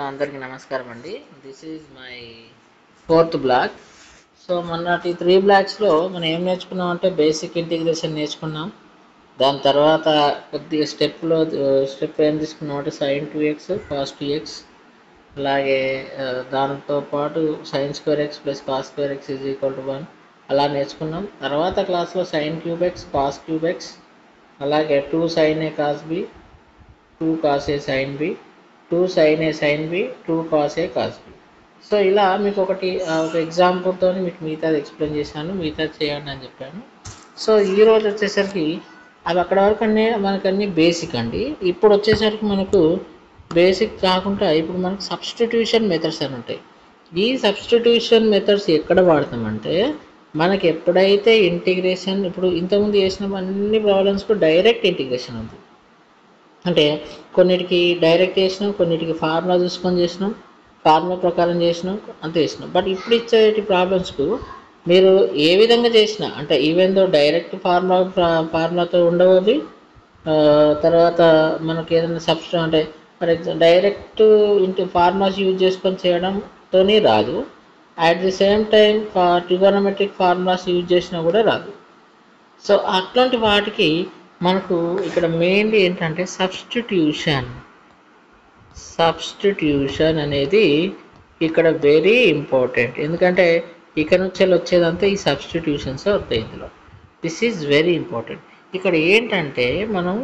అందరికీ నమస్కారం అండి. This is my fourth block. So మొన్నటి 3 బ్లాక్స్లో మనం ఏం నేర్చుకున్నాం అంటే బేసిక్ ఇంటిగ్రేషన్ నేర్చుకున్నాం. దాని తర్వాత కొద్దిగా స్టెప్ ఏం తీసుకున్నాం అంటే sin 2x cos 2x, అలాగే దాంతో పాటు sin square x plus cos square x is equal to 1 అలా నేర్చుకున్నాం. తర్వాత క్లాస్లో sin cube x cos cube x, అలాగే 2 sin a cos b, 2 cos a sin b, 2 sin a sin b, 2 cos a cos b. So ఇలా మీకు ఒక ఎగ్జాంపుల్తో మీకు మిగతాది ఎక్స్ప్లెయిన్ చేశాను, మిగతాది చేయండి అని చెప్పాను. సో ఈరోజు వచ్చేసరికి అవి అక్కడ వరకు మనకన్నీ బేసిక్ అండి. ఇప్పుడు వచ్చేసరికి మనకు బేసిక్ కాకుండా ఇప్పుడు మనకు సబ్స్టిట్యూషన్ మెథడ్స్ అని ఉంటాయి. ఈ సబ్స్టిట్యూషన్ మెథడ్స్ ఎక్కడ వాడతామంటే మనకి ఎప్పుడైతే ఇంటిగ్రేషన్, ఇప్పుడు ఇంతకుముందు చేసిన అన్ని ప్రాబ్లమ్స్కు డైరెక్ట్ ఇంటిగ్రేషన్ ఉంది. అంటే కొన్నిటికి డైరెక్ట్ చేసినాం, కొన్నిటికి ఫార్ములా చూసుకొని చేసినాం, ఫార్ములా ప్రకారం చేసినాం, అంతే చేసినాం. బట్ ఇప్పుడు ఇచ్చే ప్రాబ్లమ్స్కు మీరు ఏ విధంగా చేసినా, అంటే ఈవెన్ దో డైరెక్ట్ ఫార్ములాతో ఉండవు, తర్వాత మనకి ఏదైనా అంటే for example direct formulas use చేసుకొని చేయడంతోనే రాదు. At the same time trigonometric formulas use చేసినా కూడా రాదు. సో అట్లాంటి వాటికి మనకు ఇక్కడ మెయిన్లీ ఏంటంటే సబ్స్టిట్యూషన్ అనేది ఇక్కడ వెరీ ఇంపార్టెంట్. ఎందుకంటే ఇక్కడ నుంచి వచ్చేదంతా ఈ సబ్స్టిట్యూషన్స్ వస్తాయి ఇందులో. This is very important. ఇక్కడ ఏంటంటే మనం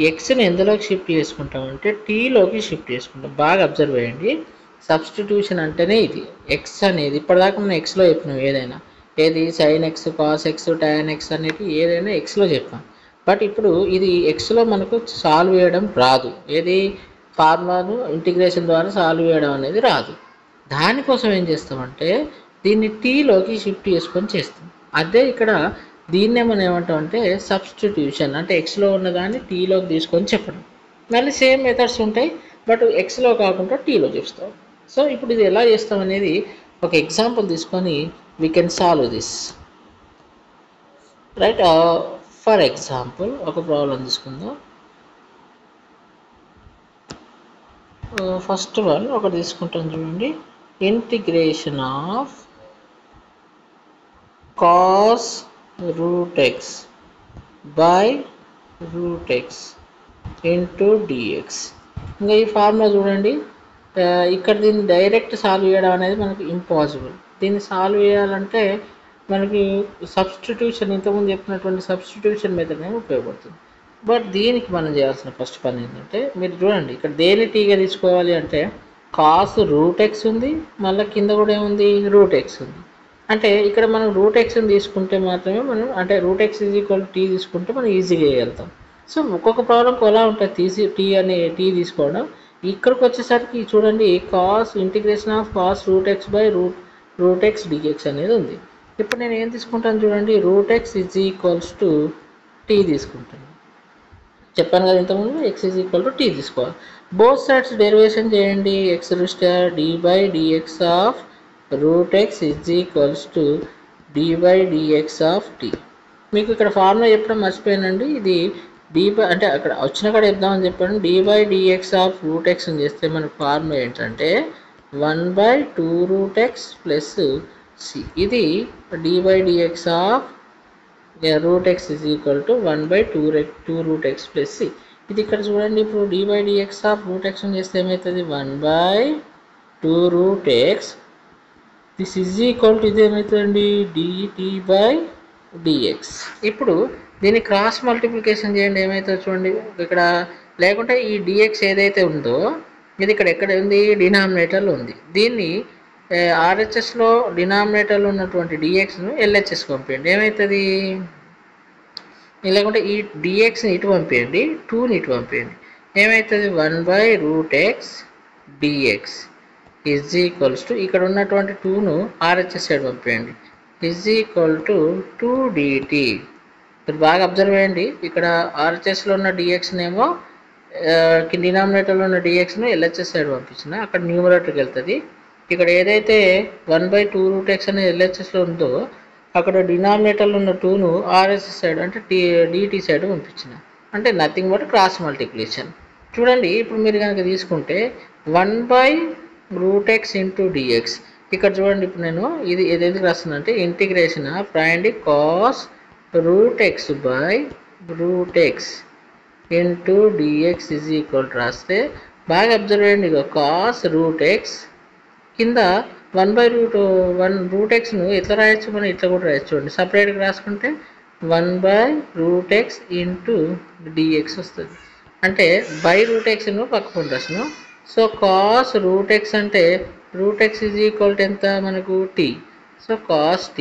ఎక్స్ని ఎందులోకి షిఫ్ట్ చేసుకుంటామంటే టీలోకి షిఫ్ట్ చేసుకుంటాం. బాగా అబ్జర్వ్ చేయండి. సబ్స్టిట్యూషన్ అంటేనే ఇది. ఎక్స్ అనేది ఇప్పటిదాకా మనం ఎక్స్లో చెప్పినాం, ఏది sin x cos x tan x అనేది ఏదైనా ఎక్స్లో చెప్పాం. బట్ ఇప్పుడు ఇది ఎక్స్లో మనకు సాల్వ్ చేయడం రాదు. ఏది ఫార్ములాను ఇంటిగ్రేషన్ ద్వారా సాల్వ్ చేయడం అనేది రాదు. దానికోసం ఏం చేస్తామంటే దీన్ని టీలోకి షిఫ్ట్ చేసుకొని చేస్తాం. అదే ఇక్కడ దీన్నే మనం ఏమంటామంటే సబ్స్టిట్యూషన్, అంటే ఎక్స్లో ఉన్నదాన్ని టీలోకి తీసుకొని చెప్పడం. మళ్ళీ సేమ్ మెథడ్స్ ఉంటాయి, బట్ ఎక్స్లో కాకుండా టీలో చేస్తాం. సో ఇప్పుడు ఇది ఎలా చేస్తాం అనేది ఒక ఎగ్జాంపుల్ తీసుకొని we can solve this, right? For example ఒక ప్రాబ్లం తీసుకుందాం. ఫస్ట్ వన్ ఒకటి తీసుకుంటాం చూడండి. Integration of cos root x by root x into dx. ఇంకా ఈ ఫార్ములా చూడండి. ఇక్కడ దీన్ని డైరెక్ట్ సాల్వ్ చేయడం అనేది మనకు ఇంపాసిబుల్. దీన్ని సాల్వ్ చేయాలంటే మనకి సబ్స్టిట్యూషన్, ఇంతకుముందు చెప్పినటువంటి సబ్స్టిట్యూషన్ మెథడ్ అనేది ఉపయోగపడుతుంది. బట్ దీనికి మనం చేయాల్సిన ఫస్ట్ పని ఏంటంటే మీరు చూడండి, ఇక్కడ దేని టీగా తీసుకోవాలి అంటే కాస్ రూట్ ఎక్స్ ఉంది, మళ్ళీ కింద కూడా ఏముంది రూట్ ఎక్స్ ఉంది. అంటే ఇక్కడ మనం రూట్ ఎక్స్ని తీసుకుంటే మాత్రమే మనం, అంటే route x is equal tea తీసుకుంటే మనం ఈజీగా చేయగలుగుతాం. సో ఒక్కొక్క ప్రాబ్లంకి ఎలా ఉంటుంది టీ తీసుకోవడం. ఇక్కడికి వచ్చేసరికి చూడండి integration of cos root x by root x d x అనేది ఉంది. ఇప్పుడు నేను ఏం తీసుకుంటాను చూడండి, root x is equals to t తీసుకుంటాను. చెప్పాను కదా ఇంతకుముందు, x is equal to t తీసుకోవాలి. బోత్ సైడ్స్ డెరివేషన్ చేయండి. ఎక్స్ రిస్టర్ d by d x of root x is equals to d by d x of t. మీకు ఇక్కడ ఫార్ములా చెప్పడం మర్చిపోయానండి. ఇది డి బై, అంటే అక్కడ వచ్చిన కాడ చెప్దామని చెప్పాను. D by d x of root x చేస్తే మనకు ఫార్ములా ఏంటంటే 1/2 రూట్ ఎక్స్ ప్లస్ సి. ఇది d by d x of root x is equal to 1/2 root x plus c. ఇది ఇక్కడ చూడండి. ఇప్పుడు d by d x of root x చేస్తే ఏమవుతుంది 1/2 root x. This is equal to ఇది ఏమవుతుందండి డిటి బై డిఎక్స్. ఇప్పుడు దీన్ని క్రాస్ మల్టిప్లికేషన్ చేయండి, ఏమవుతుందో చూడండి ఇక్కడ. లేకుంటే ఈ డిఎక్స్ ఏదైతే ఉందో ఇది ఇక్కడ ఎక్కడ ఉంది, డినామినేటర్లో ఉంది. దీన్ని ఆర్హెచ్ఎస్లో డినామినేటర్లో ఉన్నటువంటి డిఎక్స్ను ఎల్హెచ్ఎస్ పంపించండి, ఏమవుతుంది. లేకుంటే ఈ డిఎక్స్ని ఇటు పంపించండి, 2ని ఇటు పంపించండి, ఏమవుతుంది 1/రూట్ x dx is equals to ఇక్కడ ఉన్నటువంటి 2ను ఆర్హెచ్ఎస్ సైడ్ పంపించండి, ఈజ్ ఈక్వల్ టు 2 డిటి. మీరు బాగా అబ్జర్వ్ చేయండి. ఇక్కడ ఆర్హెచ్ఎస్లో ఉన్న డిఎక్స్నేమో డినామినేటర్లో ఉన్న డిఎక్స్ను ఎల్హెచ్ఎస్ సైడ్ పంపించిన, అక్కడ న్యూమరేటర్కి వెళ్తుంది. ఇక్కడ ఏదైతే 1/2 రూట్ ఎక్స్ అనేది ఎల్హెచ్ఎస్లో ఉందో అక్కడ డినామినేటర్లో ఉన్న 2ను ఆర్హెచ్ఎస్ సైడ్ అంటే డిటి సైడ్ పంపించిన, అంటే నథింగ్ బట్ క్రాస్ మల్టిప్లికేషన్. చూడండి ఇప్పుడు మీరు కనుక తీసుకుంటే 1/√x ఇంటూ డిఎక్స్. ఇక్కడ చూడండి, ఇప్పుడు నేను ఇది ఎందుకు రాస్తున్నా అంటే ఇంటిగ్రేషన్ ఆఫ్ రాయండి cos √x by √x into d x is equal రాస్తే బాగా అబ్జర్వ్ చేయండి. ఇక కాస్ √x కింద 1/√1 ఎట్లా రాయొచ్చు, మనం ఇట్లా కూడా రాయొచ్చు. చూడండి సపరేట్గా రాసుకుంటే 1/√x ఇంటూ డిఎక్స్ వస్తుంది. అంటే బై √xను పక్కన రాసును. సో కాస్ √x అంటే √x ఈజ్ ఈక్వల్ టు ఎంత మనకు t. So cos t.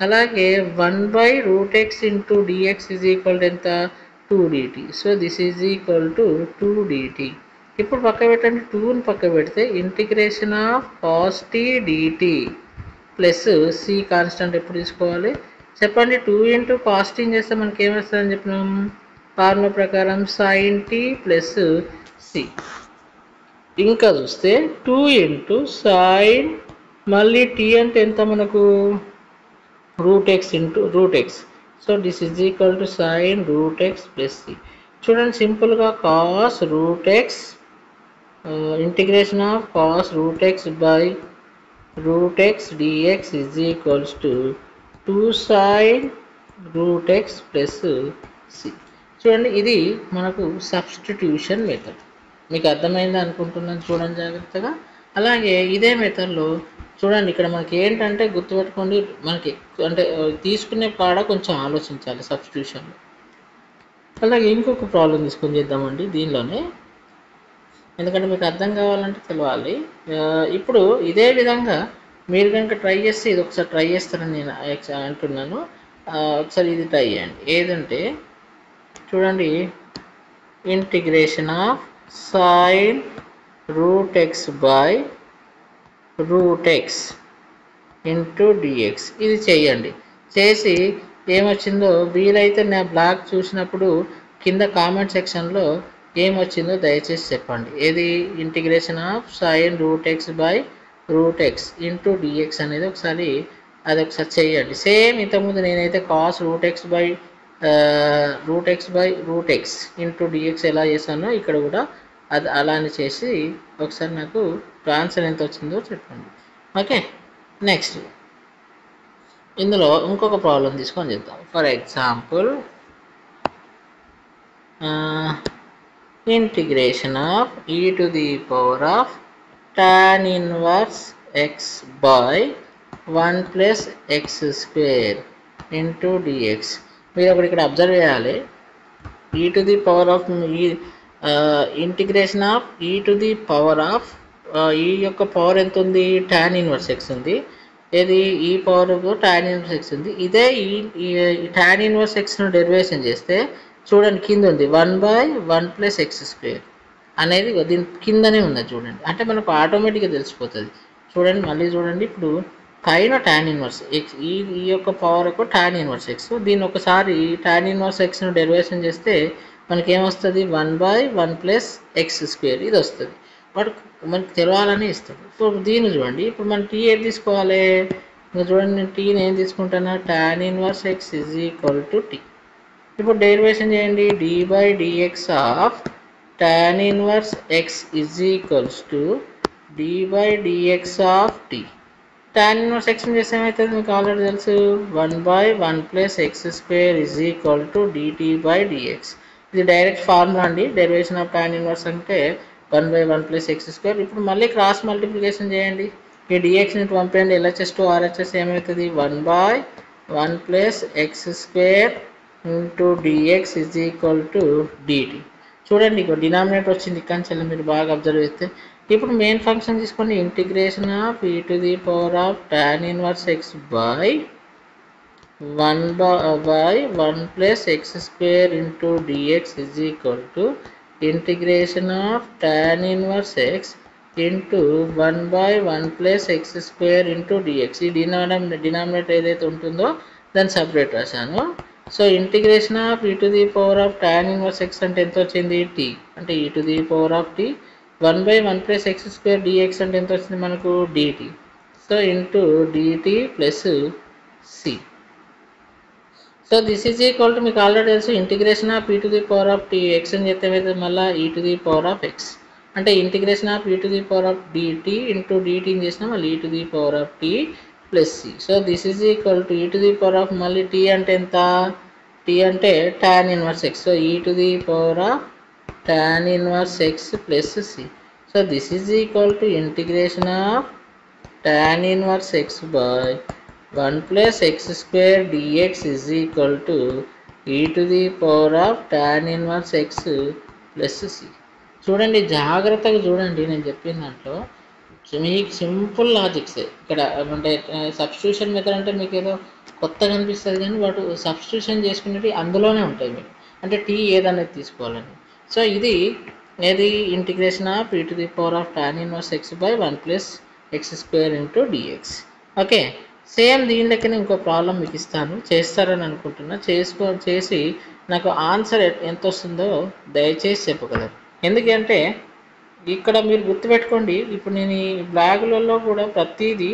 అలాగే 1/√x into d x is equal to ఎంత 2dt. So this is equal to 2dt. ఇప్పుడు పక్క పెట్టండి, 2ని పక్క పెడితే integration of cos t dt plus c constant ఎప్పుడు తీసుకోవాలి చెప్పండి. 2 ఇంటూ కాస్ t చేస్తే మనకి ఏమొస్తుందని చెప్పినాం ఫార్ములా ప్రకారం sin t ప్లస్ సి. ఇంకా చూస్తే 2 ఇంటూ సైన్ మళ్ళీ t అంటే ఎంత మనకు √x into √x. So this is equal to sine √x plus c. చూడండి సింపుల్గా cos √x integration of cos √x by √x dx is equals to 2 sin √x plus c. చూడండి ఇది మనకు substitution method. మీకు అర్థమైంది అనుకుంటున్నాను, చూడండి జాగ్రత్తగా. అలాగే ఇదే మెథడ్లో చూడండి ఇక్కడ మనకి ఏంటంటే గుర్తుపెట్టుకోండి, మనకి అంటే తీసుకునే కాడ కొంచెం ఆలోచించాలి సబ్స్టిట్యూషన్లో. అలాగే ఇంకొక ప్రాబ్లం తీసుకొని చేద్దామండి దీనిలోనే, ఎందుకంటే మీకు అర్థం కావాలంటే తెలవాలి. ఇప్పుడు ఇదే విధంగా మీరు కనుక ట్రై చేస్తే ఇది ఒకసారి ట్రై చేస్తారని నేను అంటున్నాను. ఒకసారి ఇది ట్రై చేయండి. ఏదంటే చూడండి integration of sine √x by √x into d x ఇది చేయండి. చేసి ఏమొచ్చిందో వీలైతే నా బ్లాగ్ చూసినప్పుడు కింద కామెంట్ సెక్షన్లో ఏమొచ్చిందో దయచేసి చెప్పండి. ఏది integration of sine √x by √x into d x అనేది ఒకసారి చేయండి. సేమ్ ఇంతకుముందు నేనైతే cos √x by √x into d x ఎలా చేశానో ఇక్కడ కూడా అది అలానే చేసి ఒకసారి నాకు ఆన్సర్ ఎంత వచ్చిందో చెప్పండి. ఓకే, నెక్స్ట్ ఇందులో ఇంకొక ప్రాబ్లం తీసుకొని చేద్దాం. For example integration of e to the power of tan inverse x by 1 plus x square into dx. మీరు ఒకటి ఇక్కడ అబ్జర్వ్ చేయాలి. e to the power of integration of e to the power of ఈ యొక్క power ఎంత ఉంది tan inverse x ఉంది. ఏది ఈ పవర్ tan inverse x ఉంది. ఇదే ఈ tan inverse xను డెరివేషన్ చేస్తే చూడండి కింద ఉంది 1/1 plus x square అనేది దీని కిందనే ఉన్నది చూడండి. అంటే మనకు ఆటోమేటిక్గా తెలిసిపోతుంది. చూడండి మళ్ళీ చూడండి, ఇప్పుడు పైన tan inverse x ఈ యొక్క పవర్ tan inverse x, దీన్ని ఒకసారి tan inverse xను డెరివేషన్ చేస్తే మనకి ఏమొస్తుంది 1/1 plus x square ఇది వస్తుంది. వాడు మనకి తెలవాలని ఇస్తుంది. సో దీన్ని చూడండి, ఇప్పుడు మనం t ఏది తీసుకోవాలి, ఇంకా చూడండి నేను టీని ఏం తీసుకుంటాను tan inverse x is equal to t. ఇప్పుడు డెరివేషన్ చేయండి d/dx of tan inverse x is equals to d/dx of t. tan inverse x చేస్తే ఏమవుతుంది మీకు ఆల్రెడీ తెలుసు 1/1 plus x square is equal to dt/dx. ఇది డైరెక్ట్ ఫార్ములా అండి. Derivation of tan inverse అంటే 1/1 plus x square. ఇప్పుడు మళ్ళీ cross multiplication చేయండి. ఈ dxని పంపండి LHS to RHS ఏమవుతుంది 1/1 plus x square into dx is equal to dt. చూడండి ఇక్కడ డినామినేటర్ వచ్చింది ఇక్కడ నుంచి మీరు బాగా అబ్జర్వ్ చేస్తే. ఇప్పుడు మెయిన్ ఫంక్షన్ తీసుకోండి integration of e to the power of tan inverse x by 1/1 plus x square into dx is equal to integration of tan inverse x into 1/1 plus x square into dx. ఈ denominator ఏదైతే ఉంటుందో దాన్ని separate రాశాను. So integration of e to the power of tan inverse x అంటే ఎంత వచ్చింది t, అంటే e to the power of t 1/1 plus x square dx అంటే ఎంత వచ్చింది మనకు dt. So into dt plus c. So this is equal to మీకు already తెలుసు integration of e to the power of t x అని చెప్తే మళ్ళీ e to the power of x. అంటే integration of e to the power of dt into dt చేసినా మళ్ళీ e to the power of t plus c. So this is equal to e to the power of మళ్ళీ t అంటే ఎంత, t అంటే tan inverse x. So e to the power of tan inverse x plus c. So this is equal to integration of tan inverse x by 1 plus x square dx is equal to e to the power of tan inverse x plus c. చూడండి జాగ్రత్తగా చూడండి, నేను చెప్పిన దాంట్లో మీకు simple logics ఇక్కడ. అంటే substitution method అంటే మీకు ఏదో కొత్తగా అనిపిస్తుంది కానీ వాటి సబ్స్టిట్యూషన్ చేసుకునేవి అందులోనే ఉంటాయి మీకు. అంటే టీ ఏదనేది తీసుకోవాలని. సో ఇది ఏది integration of e to the power of tan inverse x by 1 plus x square into dx. Okay, same దీని లెక్కనే ఇంకో ప్రాబ్లం మీకు ఇస్తాను, చేస్తారని అనుకుంటున్నా. చేసి నాకు ఆన్సర్ ఎంత వస్తుందో దయచేసి చెప్పగలరు. ఎందుకంటే ఇక్కడ మీరు గుర్తుపెట్టుకోండి, ఇప్పుడు నేను ఈ బ్లాగులలో కూడా ప్రతిదీ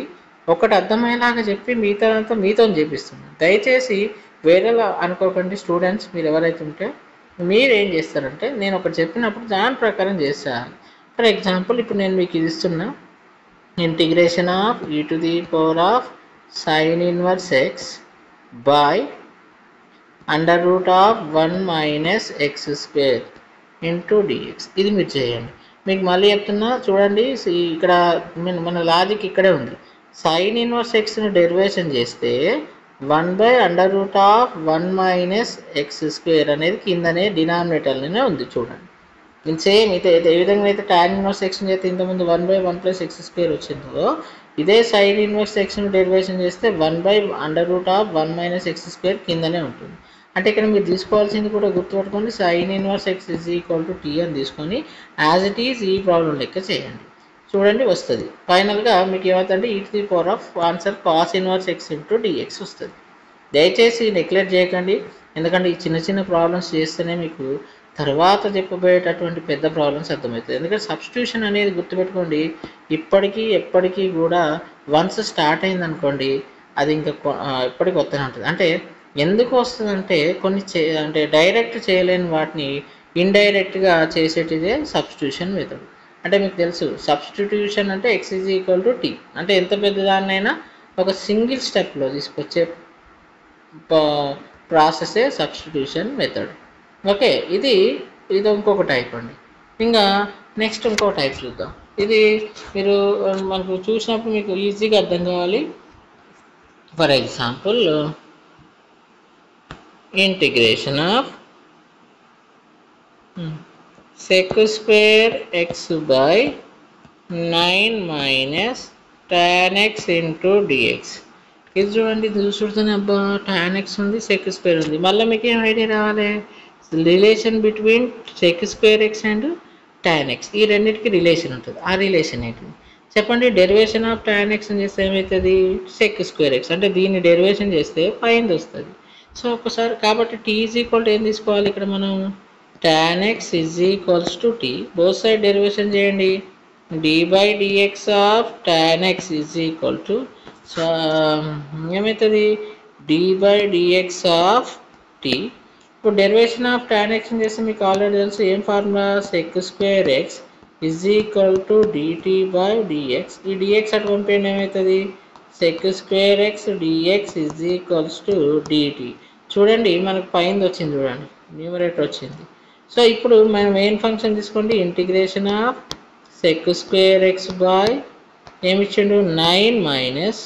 ఒకటి అర్థమయ్యేలాగా చెప్పి మీతో చేపిస్తున్నాను. దయచేసి వేరేలా అనుకోకండి స్టూడెంట్స్. మీరు ఎవరైతే ఉంటే మీరు ఏం చేస్తారంటే నేను ఒకటి చెప్పినప్పుడు దాని ప్రకారం చేస్తాను. ఫర్ ఎగ్జాంపుల్ ఇప్పుడు నేను మీకు ఇది ఇస్తున్నా, integration of e to the power of sin inverse x by under root of 1 minus x square into dx. ఇది మీరు చేయండి. మీకు మళ్ళీ చెప్తున్నా చూడండి, ఇక్కడ మన లాజిక్ ఇక్కడే ఉంది. సైన్ ఇన్వర్స్ ఎక్స్ను డెరివేషన్ చేస్తే 1/√1 మైనస్ ఎక్స్ స్క్వేర్ అనేది కిందనే డినామినేటర్లోనే ఉంది. చూడండి నేను సేమ్ అయితే ఏ విధంగా అయితే టాన్ ఇన్వర్స్ ఎక్స్ని చేస్తే ఇంతకుముందు 1/1 ప్లస్ ఎక్స్ స్క్వేర్ వచ్చిందో, ఇదే సైన్ ఇన్వర్స్ ఎక్స్ను డెరివేషన్ చేస్తే 1/√1 మైనస్ ఎక్స్ స్క్వేర్ కిందనే ఉంటుంది. అంటే ఇక్కడ మీరు తీసుకోవాల్సింది కూడా గుర్తుపెట్టుకోండి, sine inverse x is equal to t అని తీసుకొని యాజ్ ఇట్ ఈజ్ ఈ ప్రాబ్లం లెక్క చేయండి. చూడండి వస్తుంది. ఫైనల్గా మీకు ఏమవుతుందంటే e to the power of answer cos inverse x into d x వస్తుంది. దయచేసి నెగ్లెక్ట్ చేయకండి, ఎందుకంటే ఈ చిన్న చిన్న ప్రాబ్లమ్స్ చేస్తేనే మీకు తర్వాత చెప్పబోయేటటువంటి పెద్ద ప్రాబ్లమ్స్ అర్థమవుతుంది. ఎందుకంటే సబ్స్టిట్యూషన్ అనేది గుర్తుపెట్టుకోండి, ఇప్పటికీ ఎప్పటికీ కూడా వన్స్ స్టార్ట్ అయింది అనుకోండి అది ఇంకా ఎప్పటికీ వస్తూనే ఉంటుంది. అంటే ఎందుకు వస్తుందంటే అంటే డైరెక్ట్ చేయలేని వాటిని ఇండైరెక్ట్గా చేసేటిదే సబ్స్టిట్యూషన్ మెథడ్. అంటే మీకు తెలుసు సబ్స్టిట్యూషన్ అంటే x is equal to t. అంటే ఎంత పెద్దదాన్నైనా ఒక సింగిల్ స్టెప్లో తీసుకొచ్చే ప్రాసెసే సబ్స్టిట్యూషన్ మెథడ్. ఓకే, ఇది ఇంకొక టైప్ అండి. ఇంకా నెక్స్ట్ ఇంకో టైప్ చూద్దాం. ఇది మీరు మనకు చూసినప్పుడు మీకు ఈజీగా అర్థం కావాలి. For example integration of sec square x by 9 minus tan x into dx. ఇది చూడండి, ఇది చూస్తుంటే అబ్బా tan x ఉంది, sec square ఉంది. మళ్ళీ మీకు ఏం ఐడియా రావాలి, relation between sec square x and tan x. ఈ రెండింటికి రిలేషన్ ఉంటుంది. ఆ రిలేషన్ ఏంటి చెప్పండి. డెరివేషన్ ఆఫ్ tan x చేస్తే ఏమవుతుంది, sec square x. అంటే దీన్ని డెరివేషన్ చేస్తే పైన వస్తుంది. సో ఒకసారి కాబట్టి t ఈజ్ ఈక్వల్ టు ఏం తీసుకోవాలి ఇక్కడ మనం, tan x is equals to t. both side derivation చేయండి. d by dx of tan x is equal to, so ఏమవుతుంది, d by dx of t. ఇప్పుడు డెరివేషన్ ఆఫ్ tan x చేస్తే మీకు already తెలుసు ఏం formula, sec square x is equal to dt by dx. ఈ dx అటు పంపేయండి, ఏమవుతుంది sec square x dx is equals to dt. చూడండి మనకు పైన వచ్చింది, చూడండి న్యూమరేటర్ వచ్చింది. సో ఇప్పుడు మనం మెయిన్ ఫంక్షన్ తీసుకోండి, integration of sec square x by ఏమి ఇచ్చిండు 9 మైనస్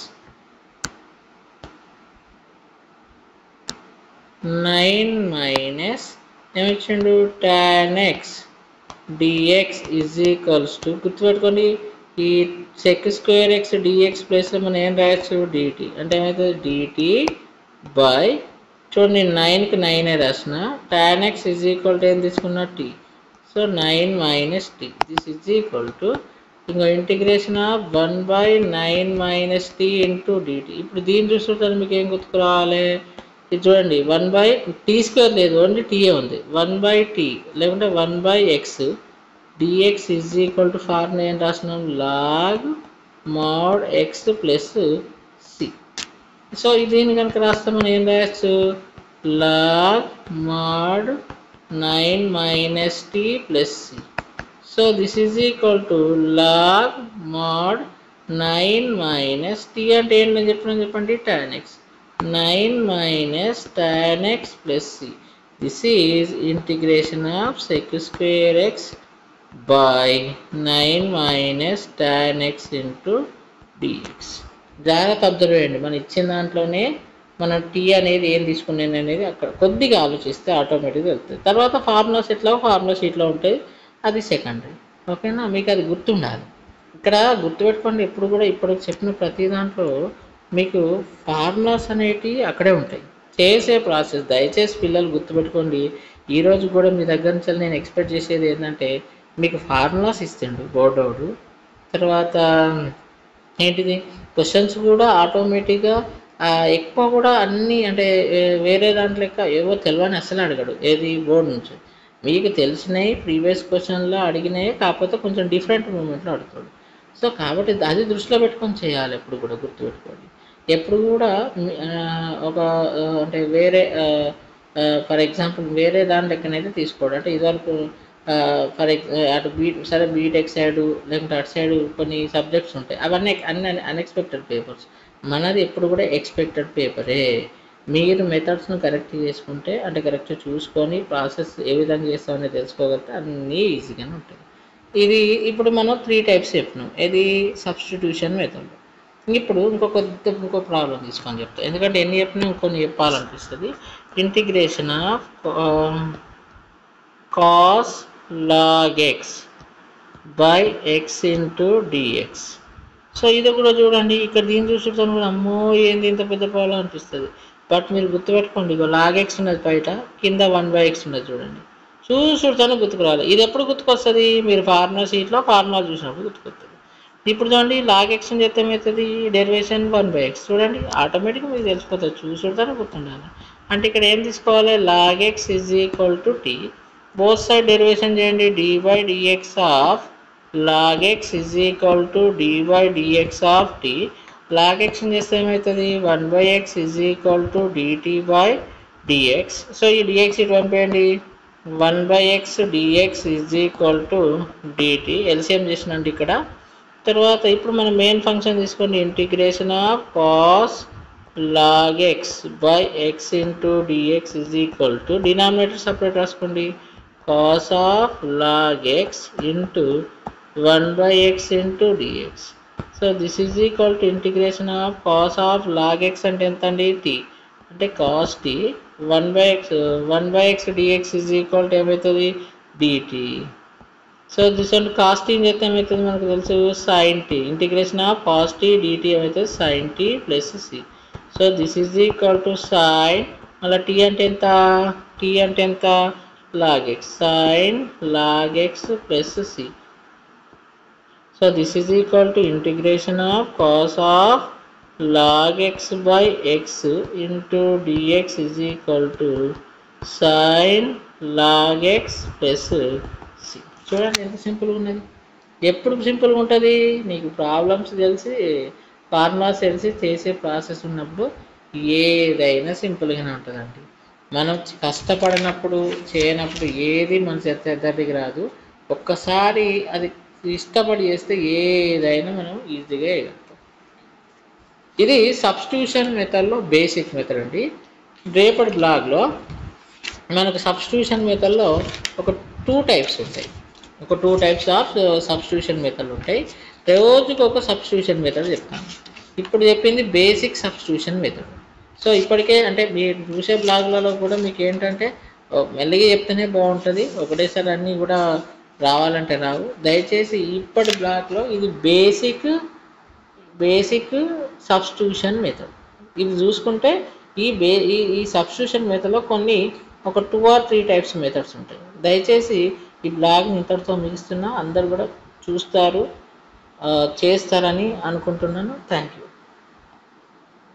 ఏమి ఇచ్చిండు tan x dx is equals to, గుర్తుపెట్టుకోండి ఈ sec square x dx ప్లేస్లో మనం ఏం రాయొచ్చు dt. అంటే ఏమవుతుంది dt బై, చూడండి 9కి 9 రాసిన, tan x is equal to ఏం తీసుకున్నా t. So 9 minus t this is equal to ఇంకా integration of 1/9 minus t into dt. ఇప్పుడు దీన్ని చూస్తుంటే మీకు ఏం గుర్తుకు రావాలి, ఇది చూడండి 1/t² లేదు, ఓన్లీ టీఏ ఉంది. 1/t లేకుంటే 1/x dx is equal to formula ఏం రాసినాం, log mod x plus c. So దీన్ని కనుక రాస్తే మనం ఏం రాయచ్చు, log mod 9 minus t plus c. So this is equal to log mod 9 minus t అంటే ఏంటని చెప్పండి tan x 9 minus tan x plus c. This is integration of sec square x by 9 minus tan x into dx. జాగ్రత్త observe చేయండి, మనం ఇచ్చిన దాంట్లోనే మనం tea అనేది ఏం తీసుకున్నాను అనేది అక్కడ కొద్దిగా ఆలోచిస్తే ఆటోమేటిక్గా వెళ్తుంది. తర్వాత ఫార్ములాస్ ఎట్లా ఫార్ములా షీట్లో ఉంటాయి, అది సెకండరీ. ఓకేనా, మీకు అది గుర్తుండాలి. ఇక్కడ గుర్తుపెట్టుకోండి, ఎప్పుడు కూడా ఇప్పుడు చెప్పిన ప్రతి దాంట్లో మీకు ఫార్ములాస్ అనేటివి అక్కడే ఉంటాయి. చేసే ప్రాసెస్ దయచేసి పిల్లలు గుర్తుపెట్టుకోండి. ఈరోజు కూడా మీ దగ్గర నుంచి నేను ఎక్స్పెక్ట్ చేసేది ఏంటంటే మీకు ఫార్ములాస్ ఇస్తుండు బోర్డోడు, తర్వాత ఏంటిది క్వశ్చన్స్ కూడా ఆటోమేటిక్గా ఎక్కువ కూడా అన్నీ అంటే వేరే దాంట్లో లెక్క ఏవో తెలియని అస్సలు అడగడు. ఏది బోర్డు నుంచి మీకు తెలిసినవి ప్రీవియస్ క్వశ్చన్లో అడిగినాయి, కాకపోతే కొంచెం డిఫరెంట్ మూమెంట్లో అడుగుతాడు. సో కాబట్టి అది దృష్టిలో పెట్టుకొని చేయాలి. ఎప్పుడు కూడా గుర్తుపెట్టుకోండి, ఎప్పుడు కూడా ఒక అంటే వేరే ఫర్ ఎగ్జాంపుల్ వేరే దాని లెక్కనైతే తీసుకోడు. అంటే ఇదివరకు ఫర్ అటు సరే బీటెక్ సైడు లేకుంటే అటు సైడు కొన్ని సబ్జెక్ట్స్ ఉంటాయి, అవన్నీ అన్ని అన్ఎక్స్పెక్టెడ్ పేపర్స్. మనది ఎప్పుడు కూడా ఎక్స్పెక్టెడ్ పేపరే. మీరు మెథడ్స్ను కరెక్ట్ చేసుకుంటే అంటే కరెక్ట్ చూసుకొని ప్రాసెస్ ఏ విధంగా చేస్తామని తెలుసుకోగలిగితే అన్నీ ఈజీగానే ఉంటాయి. ఇది ఇప్పుడు మనం 3 టైప్స్ చెప్పినాం. ఇది సబ్స్టిట్యూషన్ మెథడ్. ఇప్పుడు ఇంకో ప్రాబ్లం తీసుకొని చెప్తాం, ఎందుకంటే ఎన్ని చెప్పినా ఇంకొన్ని చెప్పాలనిపిస్తుంది. Integration of cos log x by x into dx. So ఇది కూడా చూడండి, ఇక్కడ దీన్ని చూసుకుంటాను కూడా అమ్మో ఏంది ఇంత పెద్ద ప్రాబ్లం అనిపిస్తుంది. బట్ మీరు గుర్తుపెట్టుకోండి, ఇగో log x ఉన్నది బయట, కింద 1/x ఉన్నది చూడండి. చూసుకుంటాను గుర్తుకురావాలి. ఇది ఎప్పుడు గుర్తుకొస్తుంది, మీరు ఫార్ములా షీట్లో ఫార్ములా చూసినప్పుడు గుర్తుకొస్తుంది. ఇప్పుడు చూడండి log x అని చెప్తే ఏమవుతుంది, డెరివేషన్ 1/x. చూడండి ఆటోమేటిక్గా మీకు తెలిసిపోతుంది, చూసుకుంటాను గుర్తుండాలి. అంటే ఇక్కడ ఏం తీసుకోవాలి, log x is equal to t, both side derivation చేయండి, dy dx ఆఫ్ log x is equal to dy dx ఆఫ్ t. log x చేస్తే ఏమవుతుంది, 1/x is equal to dt by dx. So ఈ dx ఇటు పంపేయండి, 1/x dx is equal to dt. LCM చేసినండి ఇక్కడ. తర్వాత ఇప్పుడు మనం మెయిన్ ఫంక్షన్ తీసుకోండి, integration of cos log x by x into dx is equal to, denominator separate రాసుకోండి, cos of log x into 1/x into dx. So this is equal to integration of cos of log x అంటే ఎంత అండి, t అంటే cos t, 1/x dx is equal to ఏమవుతుంది, dt. So this అంటే cos t చేస్తే ఏమవుతుంది మనకు తెలుసు, sin t. Integration of cos t dt ఏమవుతుంది, sin t plus c. So this is equal to sin, మళ్ళీ t అంటే ఎంత, t అంటే ఎంత, log x, sin log x plus c. So this is equal to integration of cos of log x by x into dx is equal to sin log x plus c. చూడండి ఎంత సింపుల్గా ఉన్నది. ఎప్పుడు సింపుల్గా ఉంటుంది, నీకు ప్రాబ్లమ్స్ తెలిసి formulas తెలిసి చేసే ప్రాసెస్ ఉన్నప్పుడు ఏదైనా సింపుల్గానే ఉంటుందండి. మనం కష్టపడినప్పుడు చేయనప్పుడు ఏది మన దగ్గరికి రాదు. ఒక్కసారి అది ఇష్టపడి చేస్తే ఏదైనా మనం ఈజీగా వేయగలుగుతాం. ఇది సబ్స్టిట్యూషన్ మెథడ్లో బేసిక్ మెథడ్ అండి. రేపటి బ్లాగ్లో మనకు సబ్స్టిట్యూషన్ మెథడ్లో ఒక 2 టైప్స్ ఉంటాయి, ఒక 2 టైప్స్ ఆఫ్ సబ్స్టిట్యూషన్ మెథడ్లు ఉంటాయి. రోజుకి ఒక సబ్స్టిట్యూషన్ మెథడ్ చెప్తాను. ఇప్పుడు చెప్పింది బేసిక్ సబ్స్టిట్యూషన్ మెథడ్. సో ఇప్పటికే అంటే మీరు చూసే బ్లాగులలో కూడా మీకు ఏంటంటే మెల్లిగా చెప్తేనే బాగుంటుంది, ఒకటేసారి అన్నీ కూడా రావాలంటే రావు. దయచేసి ఇప్పటి బ్లాగ్లో ఇది బేసిక్ సబ్స్టిట్యూషన్ మెథడ్. ఇది చూసుకుంటే ఈ సబ్స్టిట్యూషన్ మెథడ్లో కొన్ని ఒక 2 or 3 టైప్స్ మెథడ్స్ ఉంటాయి. దయచేసి ఈ బ్లాగ్ని ఇంతటితో ముగిస్తున్నా, అందరు కూడా చూస్తారు చేస్తారని అనుకుంటున్నాను. Thank you.